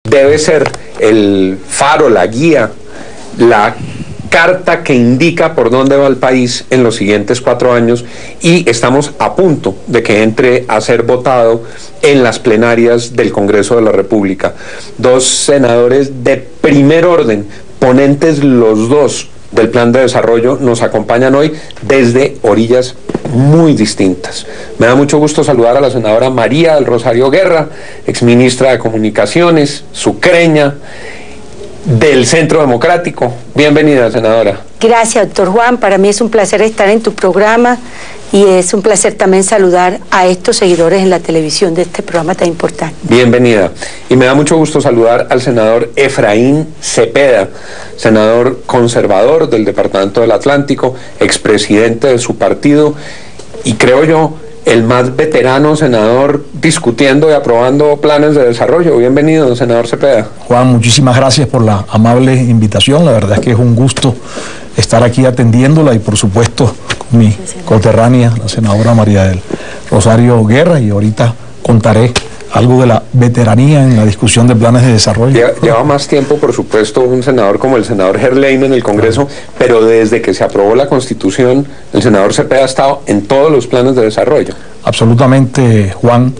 debe ser el faro, la guía, la carta que indica por dónde va el país en los siguientes 4 años, y estamos a punto de que entre a ser votado en las plenarias del Congreso de la República. 2 senadores de primer orden, ponentes los dos del plan de desarrollo, nos acompañan hoy desde orillas muy distintas. Me da mucho gusto saludar a la senadora María del Rosario Guerra, exministra de Comunicaciones, sucreña, del Centro Democrático. Bienvenida, senadora. Gracias, doctor Juan. Para mí es un placer estar en tu programa y es un placer también saludar a estos seguidores en la televisión de este programa tan importante. Bienvenida. Y me da mucho gusto saludar al senador Efraín Cepeda, senador conservador del Departamento del Atlántico, expresidente de su partido y creo yo el más veterano senador discutiendo y aprobando planes de desarrollo. Bienvenido, senador Cepeda. Juan, muchísimas gracias por la amable invitación. La verdad es que es un gusto estar aquí atendiéndola y por supuesto con mi coterránea, la senadora María del Rosario Guerra, y ahorita contaré algo de la veteranía en la discusión de planes de desarrollo. Lleva más tiempo, por supuesto, un senador como el senador Gerlain en el Congreso, pero desde que se aprobó la Constitución, el senador Cepeda ha estado en todos los planes de desarrollo. Absolutamente, Juan,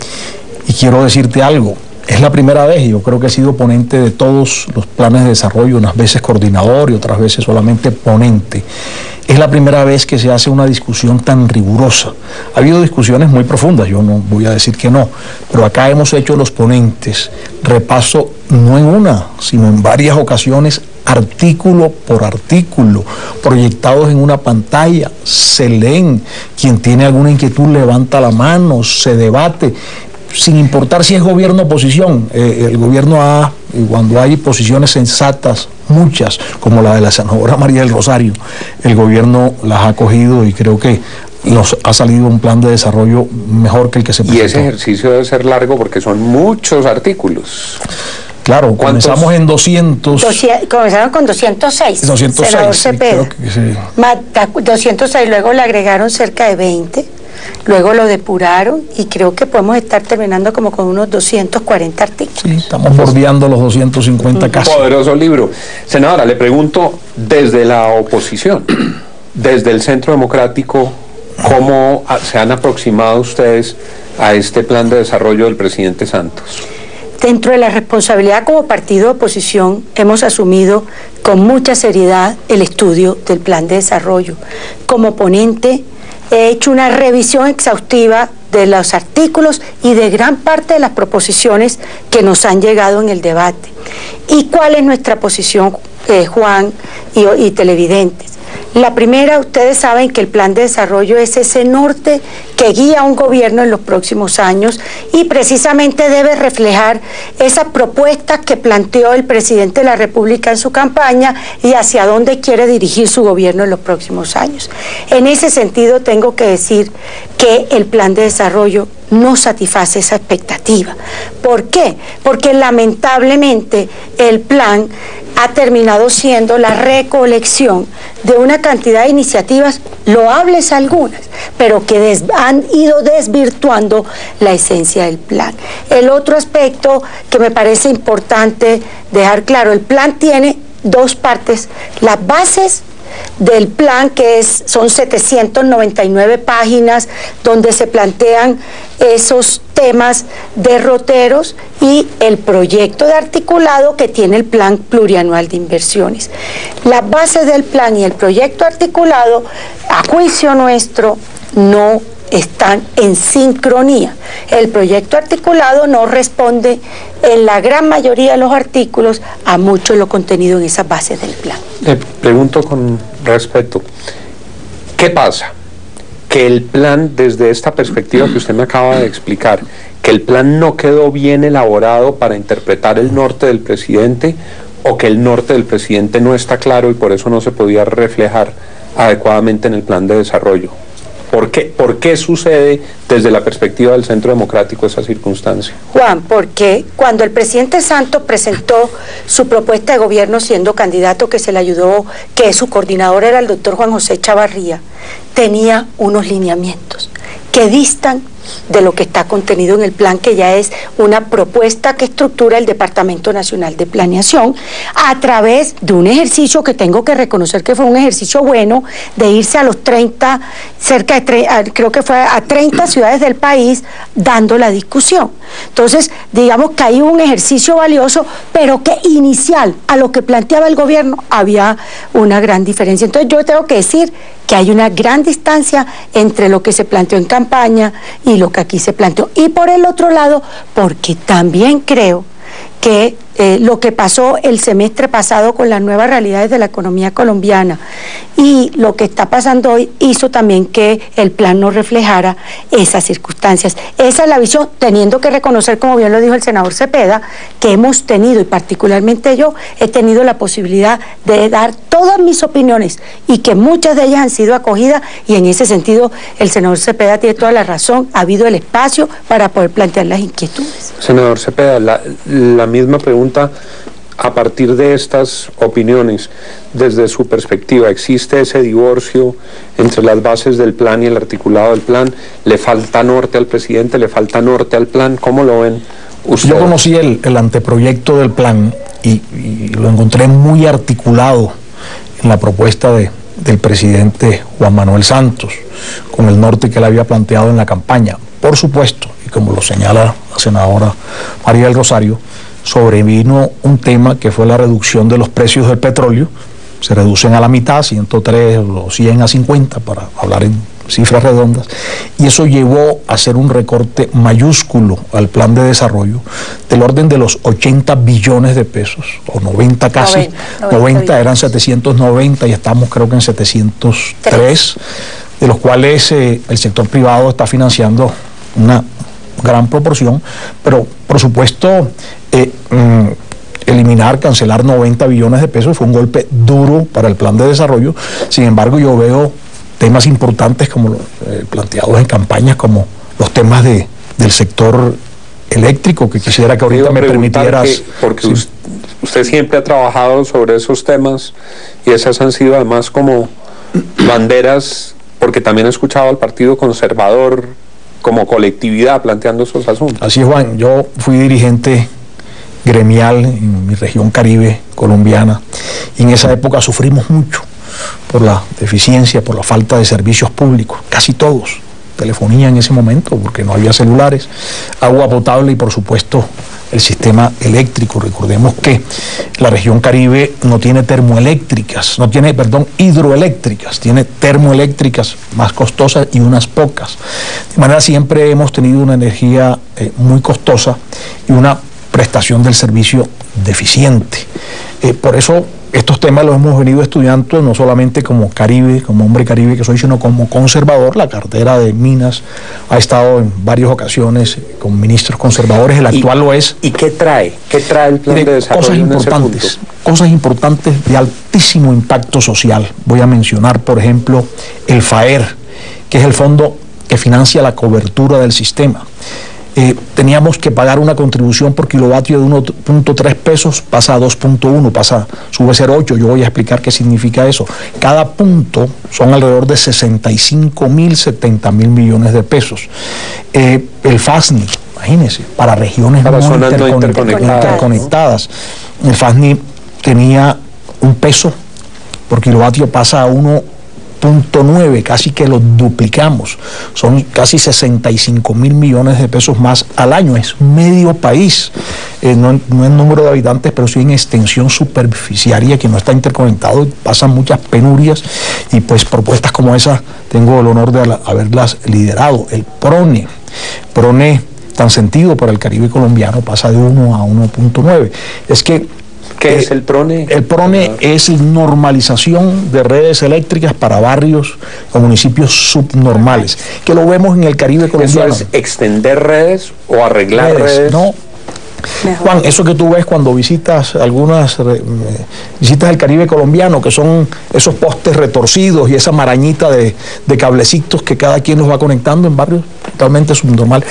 y quiero decirte algo. Es la primera vez, y yo creo que he sido ponente de todos los planes de desarrollo, unas veces coordinador y otras veces solamente ponente. Es la primera vez que se hace una discusión tan rigurosa. Ha habido discusiones muy profundas, yo no voy a decir que no, pero acá hemos hecho los ponentes repaso no en una, sino en varias ocasiones, artículo por artículo, proyectados en una pantalla, se leen. Quien tiene alguna inquietud levanta la mano, se debate, sin importar si es gobierno o oposición. El gobierno cuando hay posiciones sensatas, muchas, como la de la senadora María del Rosario, el gobierno las ha acogido y creo que nos ha salido un plan de desarrollo mejor que el que se presentó. Y ese ejercicio debe ser largo porque son muchos artículos. Claro, comenzamos en 200. Comenzaron con 206. 206, senador sí, Cepeda. creo que sí. 206, luego le agregaron cerca de 20. Luego lo depuraron y creo que podemos estar terminando como con unos 240 artículos. Sí, estamos bordeando los 250 casi. Poderoso libro. Senadora, le pregunto desde la oposición, desde el Centro Democrático, ¿cómo se han aproximado ustedes a este plan de desarrollo del presidente Santos? Dentro de la responsabilidad como partido de oposición hemos asumido con mucha seriedad el estudio del plan de desarrollo. Como ponente he hecho una revisión exhaustiva de los artículos y de gran parte de las proposiciones que nos han llegado en el debate. ¿Y cuál es nuestra posición, Juan y televidentes? La primera, ustedes saben que el plan de desarrollo es ese norte que guía a un gobierno en los próximos años y precisamente debe reflejar esas propuestas que planteó el presidente de la República en su campaña y hacia dónde quiere dirigir su gobierno en los próximos años. En ese sentido tengo que decir que el plan de desarrollo no satisface esa expectativa. ¿Por qué? Porque lamentablemente el plan ha terminado siendo la recolección de una cantidad de iniciativas, loables algunas, pero que han ido desvirtuando la esencia del plan. El otro aspecto que me parece importante dejar claro, el plan tiene 2 partes, las bases del plan, que son 799 páginas donde se plantean esos temas derroteros, y el proyecto de articulado que tiene el plan plurianual de inversiones. Las bases del plan y el proyecto articulado, a juicio nuestro, no están en sincronía. El proyecto articulado no responde en la gran mayoría de los artículos a mucho de lo contenido en esas bases del plan. Le pregunto con respeto, ¿qué pasa? Que el plan, desde esta perspectiva que usted me acaba de explicar, que el plan no quedó bien elaborado para interpretar el norte del presidente, o que el norte del presidente no está claro y por eso no se podía reflejar adecuadamente en el plan de desarrollo. ¿Por qué sucede desde la perspectiva del Centro Democrático esa circunstancia? Juan, porque cuando el presidente Santos presentó su propuesta de gobierno siendo candidato, que se le ayudó, que su coordinador era el doctor Juan José Chavarría, tenía unos lineamientos que distan de lo que está contenido en el plan, que ya es una propuesta que estructura el Departamento Nacional de Planeación a través de un ejercicio que tengo que reconocer que fue un ejercicio bueno, de irse a los 30, cerca de, creo que fue a 30 ciudades del país dando la discusión. Entonces, digamos que hay un ejercicio valioso, pero que inicial a lo que planteaba el gobierno había una gran diferencia. Entonces yo tengo que decir que hay una gran distancia entre lo que se planteó en campaña y lo que aquí se planteó. Y por el otro lado, porque también creo que lo que pasó el semestre pasado con las nuevas realidades de la economía colombiana y lo que está pasando hoy hizo también que el plan no reflejara esas circunstancias. Esa es la visión, teniendo que reconocer, como bien lo dijo el senador Cepeda, que hemos tenido, y particularmente yo, he tenido la posibilidad de dar todas mis opiniones y que muchas de ellas han sido acogidas, y en ese sentido el senador Cepeda tiene toda la razón, ha habido el espacio para poder plantear las inquietudes. Senador Cepeda, la misma pregunta. A partir de estas opiniones, desde su perspectiva, ¿existe ese divorcio entre las bases del plan y el articulado del plan? ¿Le falta norte al presidente? ¿Le falta norte al plan? ¿Cómo lo ven ustedes? Yo conocí el anteproyecto del plan y lo encontré muy articulado en la propuesta del presidente Juan Manuel Santos, con el norte que él había planteado en la campaña. Por supuesto, y como lo señala la senadora María del Rosario, sobrevino un tema que fue la reducción de los precios del petróleo. Se reducen a la mitad, 103 o 100 a 50, para hablar en cifras redondas, y eso llevó a hacer un recorte mayúsculo al plan de desarrollo del orden de los 80 billones de pesos, o 90 casi, 90 eran 790 y estamos creo que en 703, de los cuales el sector privado está financiando una gran proporción, pero por supuesto eliminar, cancelar 90 billones de pesos fue un golpe duro para el plan de desarrollo. Sin embargo, yo veo temas importantes como los planteados en campañas, como los temas del sector eléctrico, que quisiera que ahorita me permitieras. Porque sí, usted siempre ha trabajado sobre esos temas y esas han sido además como banderas, porque también he escuchado al Partido Conservador como colectividad planteando esos asuntos. Así es, Juan, yo fui dirigente gremial en mi región Caribe colombiana y en esa época sufrimos mucho por la deficiencia, por la falta de servicios públicos, casi todos, telefonía en ese momento porque no había celulares, agua potable y por supuesto el sistema eléctrico. Recordemos que la región Caribe no tiene termoeléctricas, no tiene, perdón, hidroeléctricas, tiene termoeléctricas más costosas y unas pocas. De manera siempre hemos tenido una energía muy costosa y una prestación del servicio deficiente. Por eso estos temas los hemos venido estudiando no solamente como Caribe, como hombre Caribe que soy, sino como conservador. La cartera de Minas ha estado en varias ocasiones con ministros conservadores, el actual lo es. ¿Y qué trae? ¿Qué trae el plan de desarrollo? Cosas importantes de altísimo impacto social. Voy a mencionar, por ejemplo, el FAER, que es el fondo que financia la cobertura del sistema. Teníamos que pagar una contribución por kilovatio de 1.3 pesos, pasa a 2.1, sube a ser 8, yo voy a explicar qué significa eso. Cada punto son alrededor de 65.000, 70.000 millones de pesos. El FASNI, imagínense, para regiones no interconectadas. El FASNI tenía un peso por kilovatio, pasa a 1.9, casi que lo duplicamos, son casi 65.000 millones de pesos más al año, es medio país, no en número de habitantes, pero sí en extensión superficiaria que no está interconectado, pasan muchas penurias y pues propuestas como esa tengo el honor de haberlas liderado. El PRONE, tan sentido para el Caribe colombiano, pasa de 1 a 1.9, es que ¿qué es el PRONE? El PRONE es normalización de redes eléctricas para barrios o municipios subnormales, que lo vemos en el Caribe colombiano. ¿Eso es extender redes o arreglar redes? No. Juan, eso que tú ves cuando visitas visitas el Caribe colombiano, que son esos postes retorcidos y esa marañita de cablecitos que cada quien los va conectando en barrios totalmente subnormales.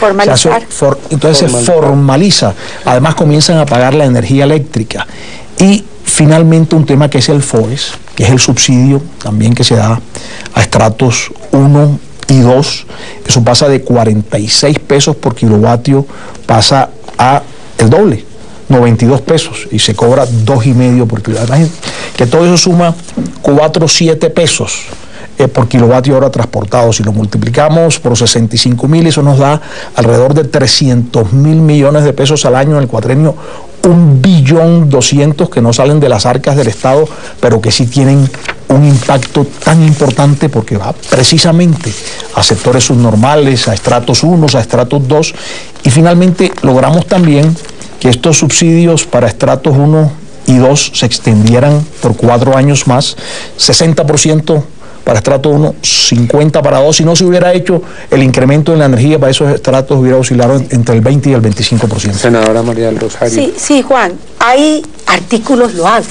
Entonces se formaliza. Además comienzan a pagar la energía eléctrica. Y finalmente un tema que es el FOES, que es el subsidio también que se da a estratos 1 y 2, eso pasa de 46 pesos por kilovatio, pasa a el doble, 92 pesos, y se cobra 2,5 por kilovatio. Imagínate que todo eso suma 7 pesos por kilovatio hora transportado. Si lo multiplicamos por 65.000, eso nos da alrededor de 300.000 millones de pesos al año en el cuatrienio, 1.200.000 que no salen de las arcas del Estado, pero que sí tienen un impacto tan importante porque va precisamente a sectores subnormales, a estratos 1, a estratos 2, y finalmente logramos también que estos subsidios para estratos 1 y 2 se extendieran por 4 años más, 60% para estrato 1, 50 para 2. Si no se hubiera hecho el incremento en la energía para esos estratos, hubiera oscilado entre el 20 y el 25%. Senadora María del Rosario. Sí, Juan, hay artículos loables,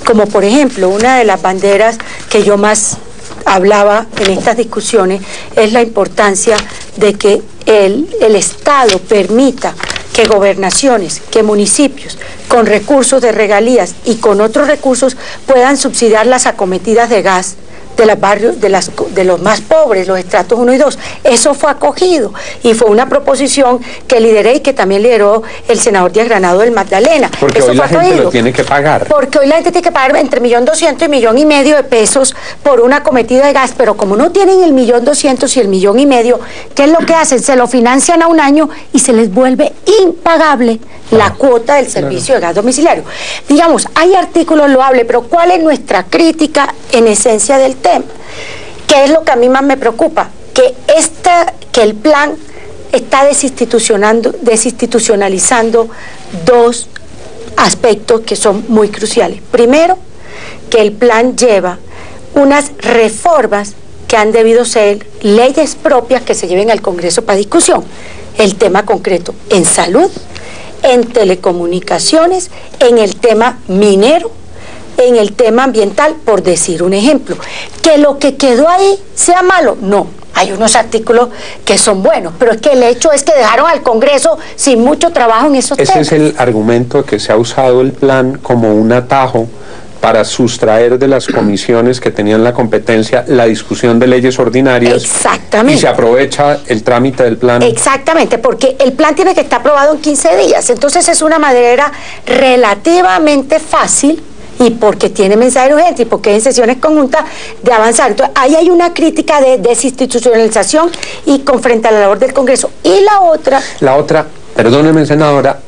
como por ejemplo, una de las banderas que yo más hablaba en estas discusiones es la importancia de que el Estado permita que gobernaciones, que municipios, con recursos de regalías y con otros recursos puedan subsidiar las acometidas de gas de los barrios, de los más pobres, los estratos 1 y 2. Eso fue acogido y fue una proposición que lideré y que también lideró el senador Díaz Granado del Magdalena. Porque eso hoy la gente lo tiene que pagar. Porque hoy la gente tiene que pagar entre 1.200.000 y 1,5 millones de pesos por una acometida de gas, pero como no tienen el 1.200.000 y el 1,5 millones, ¿qué es lo que hacen? Se lo financian a un año y se les vuelve impagable la cuota del servicio de gas domiciliario. Digamos, hay artículos loables, pero ¿cuál es nuestra crítica en esencia del tema? ¿Qué es lo que a mí más me preocupa? Que el plan está desinstitucionalizando dos aspectos que son muy cruciales. Primero, que el plan lleva unas reformas que han debido ser leyes propias que se lleven al Congreso para discusión. El tema concreto en salud, en telecomunicaciones, en el tema minero, en el tema ambiental, por decir un ejemplo. ¿Que lo que quedó ahí sea malo? No, hay unos artículos que son buenos, pero es que el hecho es que dejaron al Congreso sin mucho trabajo en esos temas. Ese es el argumento que se ha usado el plan como un atajo para sustraer de las comisiones que tenían la competencia la discusión de leyes ordinarias. Exactamente. Y se aprovecha el trámite del plan. Exactamente, porque el plan tiene que estar aprobado en 15 días, entonces es una manera relativamente fácil, y porque tiene mensaje urgente y porque en sesiones conjuntas, de avanzar. Entonces ahí hay una crítica de desinstitucionalización y con frente a la labor del Congreso. Y la otra, perdóneme, senadora,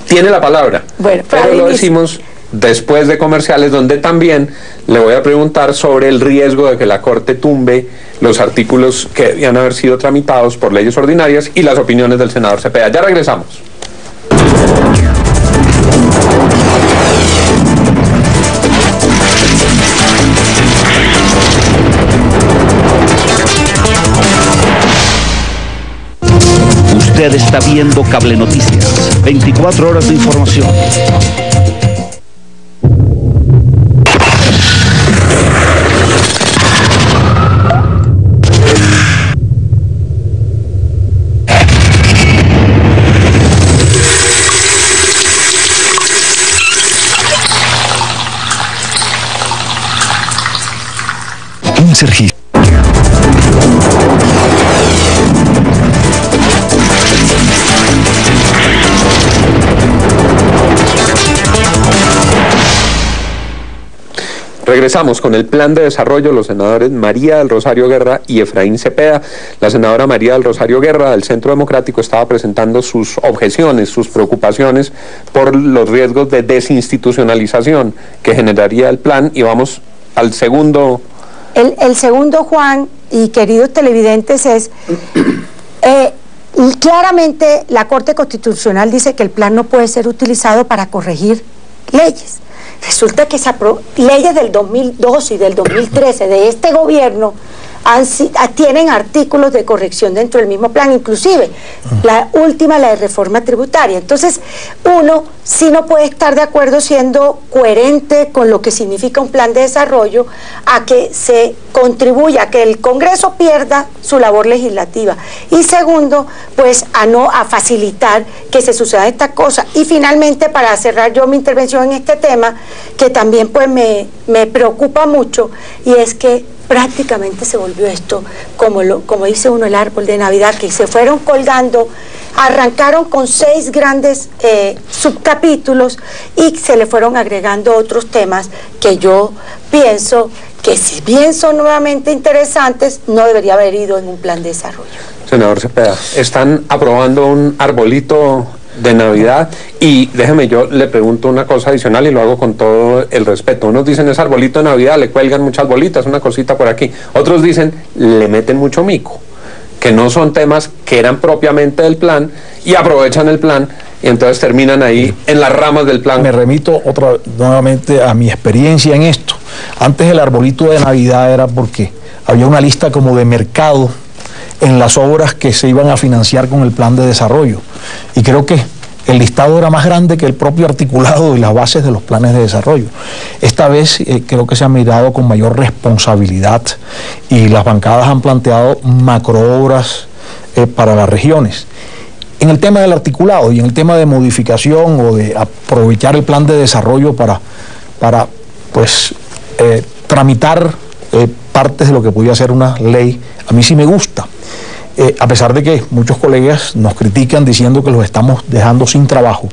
tiene la palabra, bueno, pero lo decimos después de comerciales, donde también le voy a preguntar sobre el riesgo de que la Corte tumbe los artículos que debían haber sido tramitados por leyes ordinarias y las opiniones del senador Cepeda. Ya regresamos. Usted está viendo Cable Noticias, 24 horas de información. Un Sergio. Regresamos con el plan de desarrollo, los senadores María del Rosario Guerra y Efraín Cepeda. La senadora María del Rosario Guerra del Centro Democrático estaba presentando sus objeciones, sus preocupaciones por los riesgos de desinstitucionalización que generaría el plan, y vamos al segundo. El segundo, Juan, y queridos televidentes, es claramente la Corte Constitucional dice que el plan no puede ser utilizado para corregir leyes. Resulta que leyes del 2012 y del 2013 de este gobierno tienen artículos de corrección dentro del mismo plan, inclusive la última, la de reforma tributaria. Entonces uno sí no puede estar de acuerdo, siendo coherente con lo que significa un plan de desarrollo, a que se contribuya a que el Congreso pierda su labor legislativa, y segundo, pues a facilitar que se sucedan estas cosas. Y finalmente, para cerrar yo mi intervención en este tema, que también pues me preocupa mucho, y es que prácticamente se volvió esto, como dice uno, el árbol de Navidad, que se fueron colgando, arrancaron con 6 grandes subcapítulos y se le fueron agregando otros temas que yo pienso que, si bien son nuevamente interesantes, no debería haber ido en un plan de desarrollo. Senador Cepeda, están aprobando un arbolito de Navidad y déjeme, yo le pregunto una cosa adicional y lo hago con todo el respeto. Unos dicen es arbolito de Navidad, le cuelgan muchas bolitas, una cosita por aquí. Otros dicen le meten mucho mico, que no son temas que eran propiamente del plan y aprovechan el plan y entonces terminan ahí en las ramas del plan. Me remito nuevamente a mi experiencia en esto. Antes el arbolito de Navidad era porque había una lista como de mercado en las obras que se iban a financiar con el plan de desarrollo. Y creo que el listado era más grande que el propio articulado y las bases de los planes de desarrollo. Esta vez creo que se ha mirado con mayor responsabilidad y las bancadas han planteado macroobras para las regiones. En el tema del articulado y en el tema de modificación o de aprovechar el plan de desarrollo para tramitar partes de lo que podía ser una ley, a mí sí me gusta. A pesar de que muchos colegas nos critican diciendo que los estamos dejando sin trabajo,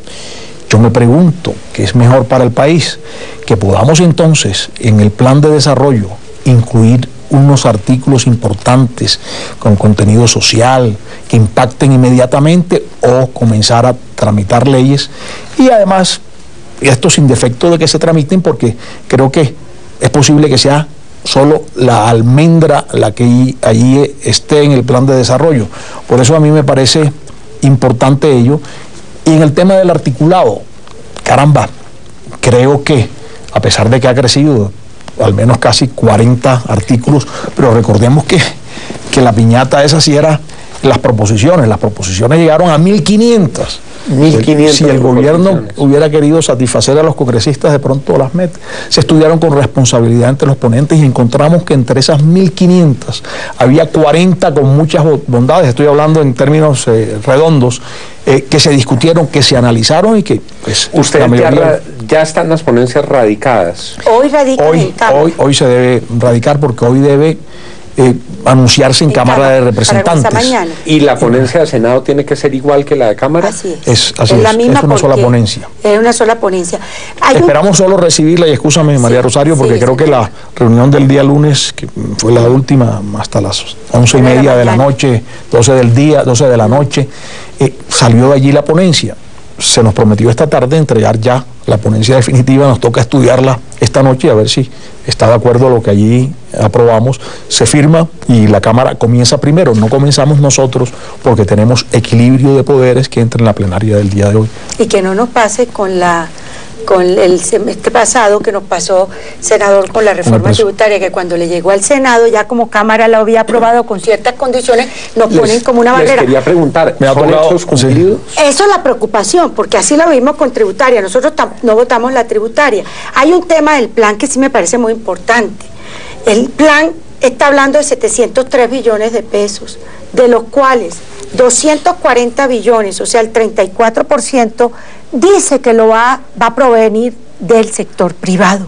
yo me pregunto qué es mejor para el país, que podamos entonces en el plan de desarrollo incluir unos artículos importantes con contenido social que impacten inmediatamente, o comenzar a tramitar leyes y además esto sin defecto de que se tramiten, porque creo que es posible que sea solo la almendra la que allí esté en el plan de desarrollo. Por eso a mí me parece importante ello. Y en el tema del articulado, caramba, creo que a pesar de que ha crecido al menos casi 40 artículos, pero recordemos que la piñata esa sí era las proposiciones llegaron a 1500. 1500. Si el gobierno hubiera querido satisfacer a los congresistas, de pronto las mete. Se estudiaron con responsabilidad entre los ponentes y encontramos que entre esas 1500 había 40 con muchas bondades, estoy hablando en términos redondos, que se discutieron, que se analizaron y que pues, ¿usted ya están las ponencias radicadas? Hoy radican en Cámara. Hoy se debe radicar porque hoy debe anunciarse en Cámara de Representantes. ¿Y la ponencia de Senado tiene que ser igual que la de Cámara? Así es. Es una sola ponencia. Es una sola ponencia. Esperamos solo recibirla, y escúchame María Rosario, porque creo que la reunión del día lunes, que fue la última, hasta las 11:30 de la noche, 12 de la noche, salió de allí la ponencia. Se nos prometió esta tarde entregar ya la ponencia definitiva, nos toca estudiarla esta noche y a ver si está de acuerdo a lo que allí aprobamos. Se firma y la Cámara comienza primero, no comenzamos nosotros porque tenemos equilibrio de poderes que entra en la plenaria del día de hoy. Y que no nos pase con el semestre pasado que nos pasó, senador, con la reforma tributaria, que cuando le llegó al Senado, ya como Cámara la había aprobado con ciertas condiciones, nos ponen como una barrera. Les quería preguntar, ¿son hechos cumplidos? Eso es la preocupación, porque así lo vimos con tributaria. Nosotros no votamos la tributaria. Hay un tema del plan que sí me parece muy importante. El plan está hablando de 703 billones de pesos, de los cuales 240 billones, o sea, el 34%, dice que lo va a provenir del sector privado.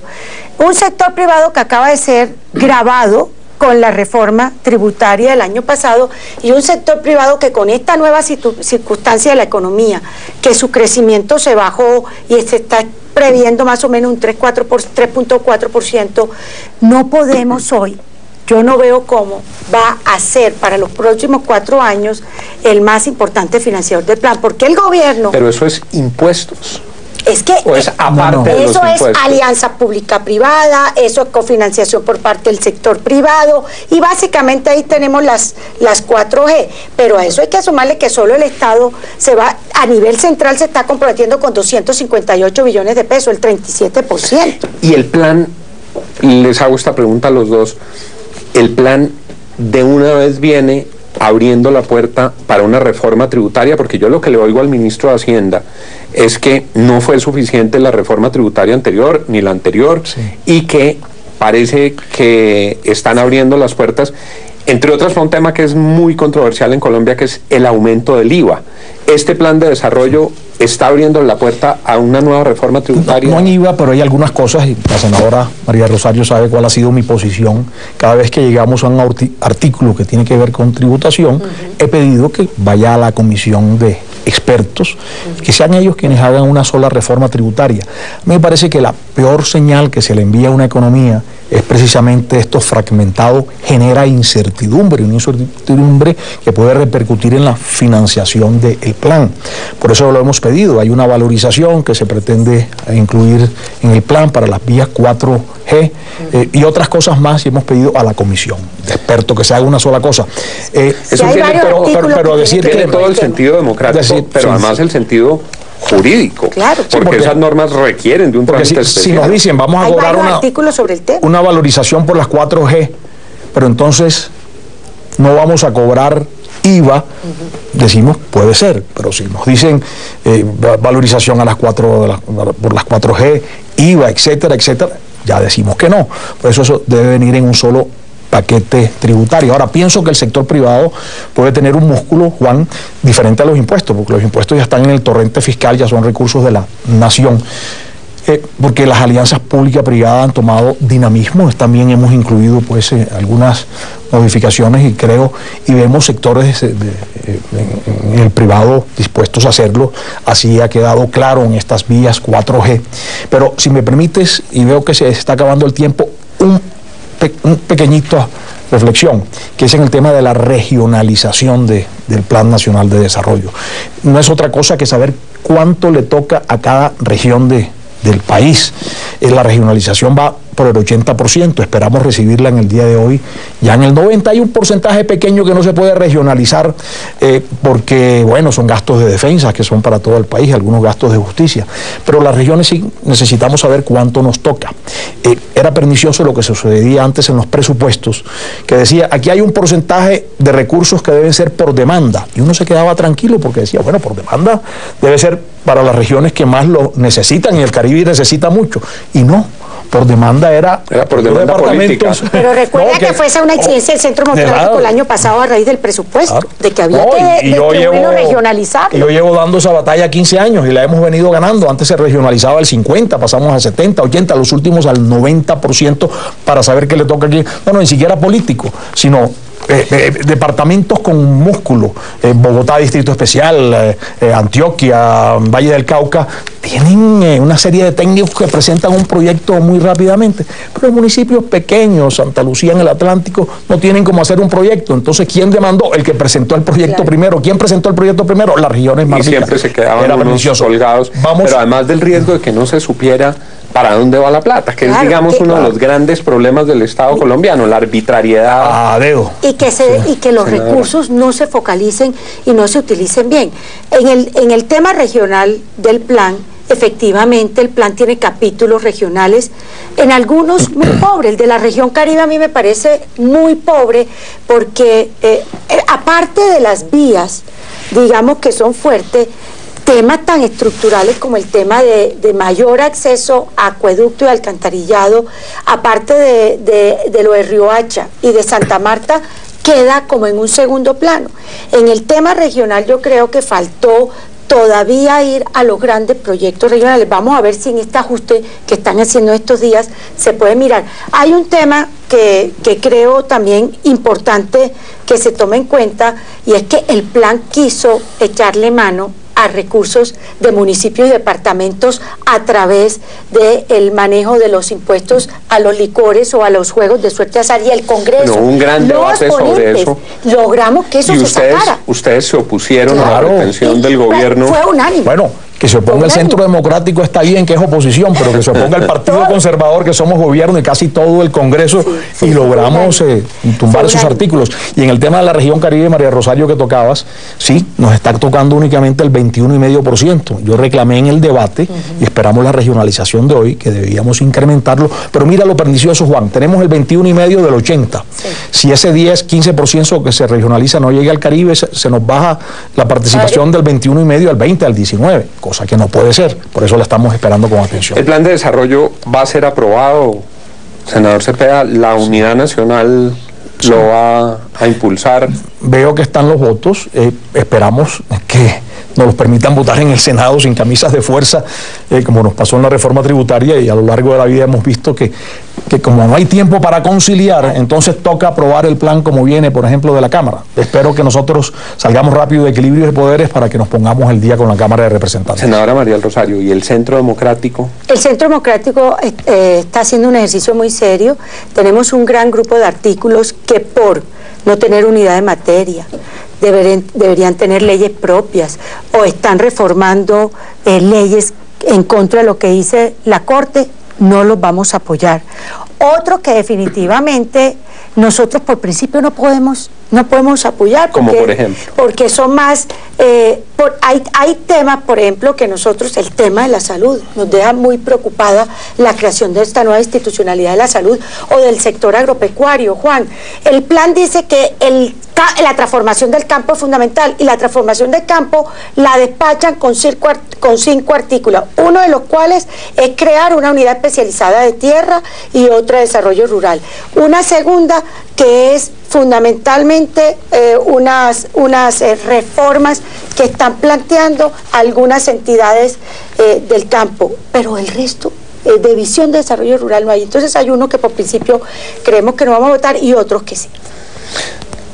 Un sector privado que acaba de ser gravado con la reforma tributaria del año pasado, y un sector privado que con esta nueva circunstancia de la economía, que su crecimiento se bajó y se está previendo más o menos un 3.4%, no podemos hoy. Yo no veo cómo va a ser para los próximos 4 años el más importante financiador del plan, porque el gobierno... Pero eso es impuestos. Es que ¿O es aparte de los eso es impuestos? alianza pública-privada, eso es cofinanciación por parte del sector privado, y básicamente ahí tenemos las 4G, pero a eso hay que sumarle que solo el Estado a nivel central se está comprometiendo con 258 billones de pesos, el 37%. Y el plan, les hago esta pregunta a los dos, el plan de una vez viene abriendo la puerta para una reforma tributaria, porque yo lo que le oigo al ministro de Hacienda es que no fue suficiente la reforma tributaria anterior ni la anterior, sí, y que parece que están abriendo las puertas. entre otras por un tema que es muy controversial en Colombia, que es el aumento del IVA. Este plan de desarrollo está abriendo la puerta a una nueva reforma tributaria. No en IVA, pero hay algunas cosas, y la senadora María Rosario sabe cuál ha sido mi posición. Cada vez que llegamos a un artículo que tiene que ver con tributación, he pedido que vaya a la comisión de expertos, que sean ellos quienes hagan una sola reforma tributaria. A mí me parece que la peor señal que se le envía a una economía es precisamente esto fragmentado, genera incertidumbre, una incertidumbre que puede repercutir en la financiación del plan. Por eso lo hemos pedido, hay una valorización que se pretende incluir en el plan para las vías 4G y otras cosas más, y hemos pedido a la comisión de expertos que se haga una sola cosa. Eso tiene, pero decir que tiene todo el sentido democrático, pero además el sentido jurídico, claro, porque esas normas requieren de un trámite especial. Si nos dicen vamos a cobrar una valorización por las 4G, pero entonces no vamos a cobrar IVA, decimos puede ser, pero si nos dicen valorización a las por las 4G, IVA, etcétera, etcétera, ya decimos que no. Por eso debe venir en un solo paquete tributario. Ahora, pienso que el sector privado puede tener un músculo, Juan, diferente a los impuestos, porque los impuestos ya están en el torrente fiscal, ya son recursos de la nación. Porque las alianzas pública-privada han tomado dinamismo, también hemos incluido pues algunas modificaciones y vemos sectores en el privado dispuestos a hacerlo, así ha quedado claro en estas vías 4G. Pero si me permites, y veo que se está acabando el tiempo, un pequeñito reflexión, que es en el tema de la regionalización del Plan Nacional de Desarrollo. No es otra cosa que saber cuánto le toca a cada región del país. La regionalización va por el 80%, esperamos recibirla en el día de hoy ya en el 90%. Hay un porcentaje pequeño que no se puede regionalizar porque, bueno, son gastos de defensa que son para todo el país, algunos gastos de justicia, pero las regiones sí necesitamos saber cuánto nos toca. Era pernicioso lo que sucedía antes en los presupuestos, que decía, aquí hay un porcentaje de recursos que deben ser por demanda, y uno se quedaba tranquilo porque decía, bueno, por demanda debe ser para las regiones que más lo necesitan, y el Caribe necesita mucho, y no. Por demanda era por demanda política. Pero recuerda que fue esa una exigencia del Centro Democrático el año pasado a raíz del presupuesto, de que había que regionalizarlo. Yo llevo dando esa batalla 15 años y la hemos venido ganando. Antes se regionalizaba el 50%, pasamos al 70%, 80%, los últimos al 90% para saber qué le toca aquí. No, ni siquiera político, sino departamentos con músculo, Bogotá Distrito Especial, Antioquia, Valle del Cauca, tienen una serie de técnicos que presentan un proyecto muy rápidamente, pero los municipios pequeños, Santa Lucía en el Atlántico, no tienen cómo hacer un proyecto. Entonces, ¿quién demandó? El que presentó el proyecto primero. ¿Quién presentó el proyecto primero? Las regiones más ricas. Y siempre se quedaban unos colgados, pero además del riesgo de que no se supiera para dónde va la plata, que es, digamos, uno de los grandes problemas del Estado colombiano, la arbitrariedad. A dedo. Y que los recursos no se focalicen y no se utilicen bien. En el tema regional del plan, efectivamente el plan tiene capítulos regionales, en algunos muy pobres. El de la región Caribe a mí me parece muy pobre porque aparte de las vías, digamos que son fuertes, temas tan estructurales como el tema de mayor acceso a acueducto y alcantarillado, aparte de lo de Riohacha y de Santa Marta, queda como en un segundo plano. En el tema regional yo creo que faltó todavía ir a los grandes proyectos regionales. Vamos a ver si en este ajuste que están haciendo estos días se puede mirar. Hay un tema que creo también importante que se tome en cuenta, y es que el plan quiso echarle mano a recursos de municipios y departamentos a través del manejo de los impuestos a los licores o a los juegos de suerte azar, y el Congreso, un gran debate sobre eso, logramos que eso se sacara. Ustedes se opusieron a la pretensión del gobierno. Fue unánime. Bueno, que se oponga el Centro Democrático está bien, que es oposición, pero que se oponga el Partido Conservador, que somos gobierno, y casi todo el Congreso, y logramos tumbar esos artículos. Y en el tema de la región Caribe, María Rosario, que tocabas, sí, nos está tocando únicamente el 21,5%. Yo reclamé en el debate y esperamos la regionalización de hoy, que debíamos incrementarlo, pero mira lo pernicioso, Juan, tenemos el 21,5% del 80%. Si ese 10-15% que se regionaliza no llega al Caribe, se nos baja la participación del 21,5% al 20%, al 19%. Cosa que no puede ser, por eso la estamos esperando con atención. El plan de desarrollo va a ser aprobado, senador Cepeda, la unidad nacional lo va a impulsar. Veo que están los votos, esperamos que nos los permitan votar en el Senado sin camisas de fuerza, como nos pasó en la reforma tributaria, y a lo largo de la vida hemos visto que como no hay tiempo para conciliar, entonces toca aprobar el plan como viene, por ejemplo, de la Cámara. Espero que nosotros salgamos rápido de equilibrio de poderes para que nos pongamos el día con la Cámara de Representantes. Senadora María del Rosario, ¿y el Centro Democrático? El Centro Democrático está haciendo un ejercicio muy serio. Tenemos un gran grupo de artículos que por no tener unidad de materia deberían tener leyes propias, o están reformando leyes en contra de lo que dice la Corte. No los vamos a apoyar. Otro que definitivamente nosotros por principio no podemos apoyar. Como por ejemplo. Porque son más, hay temas, por ejemplo, que nosotros, el tema de la salud, nos deja muy preocupada la creación de esta nueva institucionalidad de la salud o del sector agropecuario. Juan, el plan dice que la transformación del campo es fundamental, y la transformación del campo la despachan con 5 artículos, uno de los cuales es crear una unidad especializada de tierra y otra de desarrollo rural. Una segunda que es fundamentalmente unas reformas que están planteando algunas entidades del campo, pero el resto de visión de desarrollo rural no hay. Entonces hay uno que por principio creemos que no vamos a votar y otros que sí.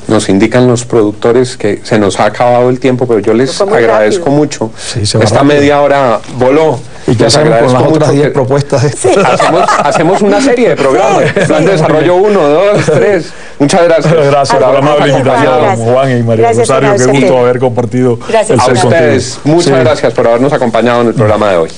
Nos indican los productores que se nos ha acabado el tiempo, pero yo les agradezco mucho. Sí, esta media hora voló. ¿Y qué hacemos con las otras 10 propuestas? Sí. Hacemos una serie de programas. Sí. Plan de desarrollo 1, 2, 3. Muchas gracias. Gracias por la amable invitación, Juan y María Rosario. Qué gusto haber compartido el a ustedes. Muchas gracias por habernos acompañado en el programa de hoy.